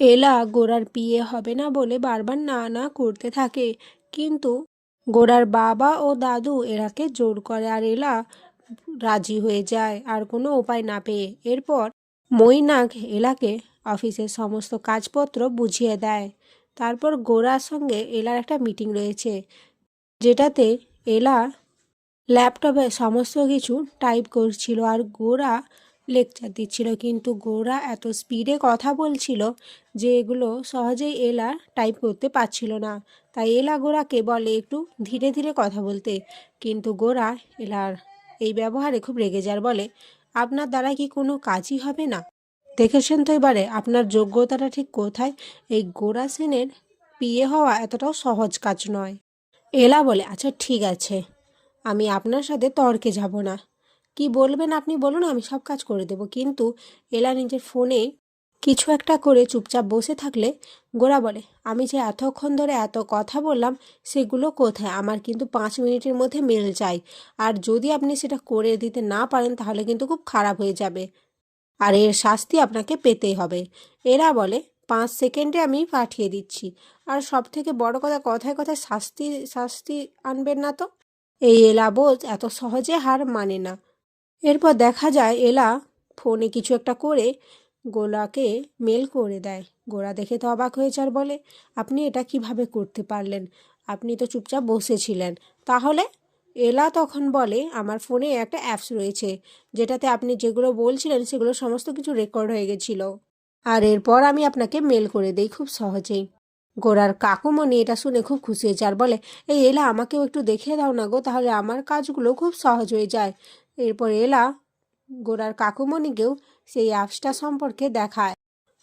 এলা গোরার বিয়ে হবে না বলে বারবার না না করতে থাকে, কিন্তু গোরার বাবা ও দাদু এলাকে জোর করে আর এলা রাজি হয়ে যায় আর কোনো উপায় না পেয়ে। এরপর মৈনাক এলাকে অফিসের সমস্ত কাজপত্র বুঝিয়ে দেয়। তারপর গোরার সঙ্গে এলার একটা মিটিং রয়েছে, যেটাতে এলা ল্যাপটপে সমস্ত কিছু টাইপ করছিল আর গোরা লেকচার দিচ্ছিল, কিন্তু গোরা এত স্পিডে কথা বলছিল যে এগুলো সহজেই এলা টাইপ করতে পারছিল না। তাই এলা গোরাকে বলে একটু ধীরে ধীরে কথা বলতে, কিন্তু গোরা এলার এই ব্যবহারে খুব রেগে যায়, বলে আপনার দ্বারা কি কোনো কাজই হবে না? দেখেছেন তো এবারে আপনার যোগ্যতাটা ঠিক কোথায়? এই গোরা সেনের বিয়ে হওয়া এতটাও সহজ কাজ নয়। এলা বলে আচ্ছা ঠিক আছে, আমি আপনার সাথে তর্কে যাব না, কি বলবেন আপনি বলুন, আমি সব কাজ করে দেব। কিন্তু এলা নিজের ফোনে কিছু একটা করে চুপচাপ বসে থাকলে গোরা বলে আমি যে এতক্ষণ ধরে এত কথা বললাম সেগুলো কোথায়? আমার কিন্তু 5 মিনিটের মধ্যে মেল চাই, আর যদি আপনি সেটা করে দিতে না পারেন তাহলে কিন্তু খুব খারাপ হয়ে যাবে, আর এর শাস্তি আপনাকে পেতেই হবে। এরা বলে 5 সেকেন্ডে আমি পাঠিয়ে দিচ্ছি। আর সব থেকে বড় কথা, কথায় কথায় শাস্তি শাস্তি আনবেন না তো। এই এলা বোঝ এত সহজে হার মানে না। এরপর দেখা যায় এলা ফোনে কিছু একটা করে গোলাকে মেল করে দেয়। গোরা দেখে তো অবাক হয়েছে আর বলে আপনি এটা কিভাবে করতে পারলেন? আপনি তো চুপচাপ বসেছিলেন। তাহলে? এলা তখন বলে আমার ফোনে একটা অ্যাপস রয়েছে, যেটাতে আপনি যেগুলো বলছিলেন সেগুলো সমস্ত কিছু রেকর্ড হয়ে গেছিল, আর এরপর আমি আপনাকে মেল করে দেই খুব সহজেই। গোরার কাকুমণি এটা শুনে খুব খুশি হয়েছে আর বলে এই এলা আমাকেও একটু দেখিয়ে দাও না গো, তাহলে আমার কাজগুলো খুব সহজ হয়ে যায়। এরপর এলা গোরার কাকুমণিকেও সেই অ্যাপসটা সম্পর্কে দেখায়।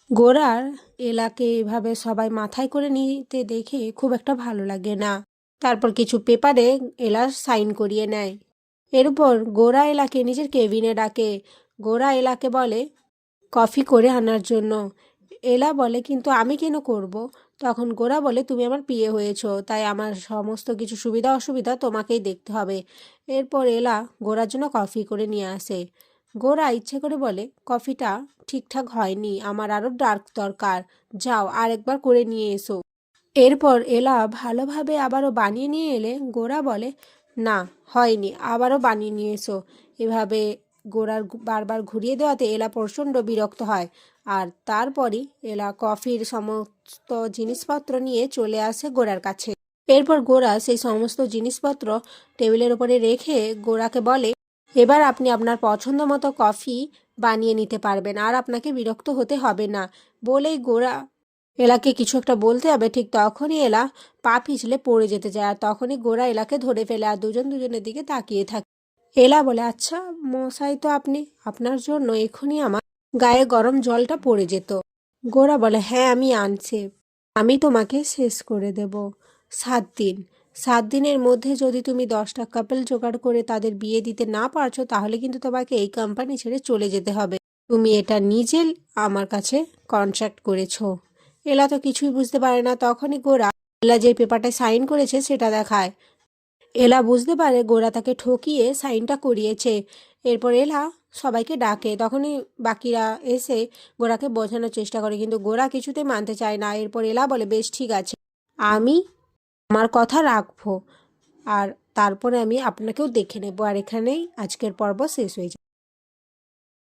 গোরার এলাকে এভাবে সবাই মাথায় করে নিতে দেখে খুব একটা ভালো লাগে না। তারপর কিছু পেপারে এলা সাইন করিয়ে নেয়। এরপর গোরা এলাকে নিজের কেবিনে ডাকে। গোরা এলাকে বলে কফি করে আনার জন্য। এলা বলে কিন্তু আমি কেন করব? তখন গোরা বলে তুমি আমার বিয়ে হয়েছো, তাই আমার সমস্ত কিছু সুবিধা অসুবিধা তোমাকেই দেখতে হবে। এরপর এলা গোরার জন্য কফি করে নিয়ে আসে। গোরা ইচ্ছে করে বলে কফিটা ঠিকঠাক হয়নি, আমার আরও ডার্ক দরকার, যাও আর একবার করে নিয়ে এসো। এরপর এলা ভালোভাবে আবারও বানিয়ে নিয়ে এলে গোরা বলে না হয়নি, আবারও বানিয়ে নিয়ে এসো। এভাবে গোরার বারবার ঘুরিয়ে দেওয়াতে এলা প্রচণ্ড বিরক্ত হয়। আর তারপরই এলা কফির সমস্ত জিনিসপত্র নিয়ে চলে আসে গোরার কাছে। এরপর গোরা সেই সমস্ত জিনিসপত্র টেবিলের উপরে রেখে গোরাকে বলে এবার আপনি আপনার পছন্দ মতো কফি বানিয়ে নিতে পারবেন, আর আপনাকে বিরক্ত হতে হবে না। বলেই গোরা এলাকে কিছু একটা বলতে হবে, ঠিক তখনই এলা পা পিছলে পড়ে যেতে যায়, আর তখনই গোরা এলাকে ধরে ফেলে আর দুজন দুজনের দিকে তাকিয়ে থাকে। এলা বলে আচ্ছা মশাই, তো আপনি, আপনার জন্য এখনই আমার গায়ে গরম জলটা পড়ে যেত। গোরা বলে হ্যাঁ আমি আনছি, আমি তোমাকে শেষ করে দেব। 7 দিন, 7 দিনের মধ্যে যদি তুমি 10টা কাপল জোগাড় করে তাদের বিয়ে দিতে না পারছো তাহলে কিন্তু তোমাকে এই কোম্পানি ছেড়ে চলে যেতে হবে। তুমি এটা নিজে আমার কাছে কন্ট্রাক্ট করেছো। এলা তো কিছুই বুঝতে পারে না। তখনই গোরা এলা যে পেপারটায় সাইন করেছে সেটা দেখায়। এলা বুঝতে পারে গোরা তাকে ঠকিয়ে সাইনটা করিয়েছে। এরপর এলা সবাইকে ডাকে, তখনই বাকিরা এসে গোরাকে বোঝানোর চেষ্টা করে, কিন্তু গোরা কিছুতেই মানতে চায় না। এরপর এলা বলে বেশ ঠিক আছে, আমি আমার কথা রাখবো, আর তারপরে আমি আপনাকেও দেখে নেব। আর এখানেই আজকের পর্ব শেষ হয়ে যায়।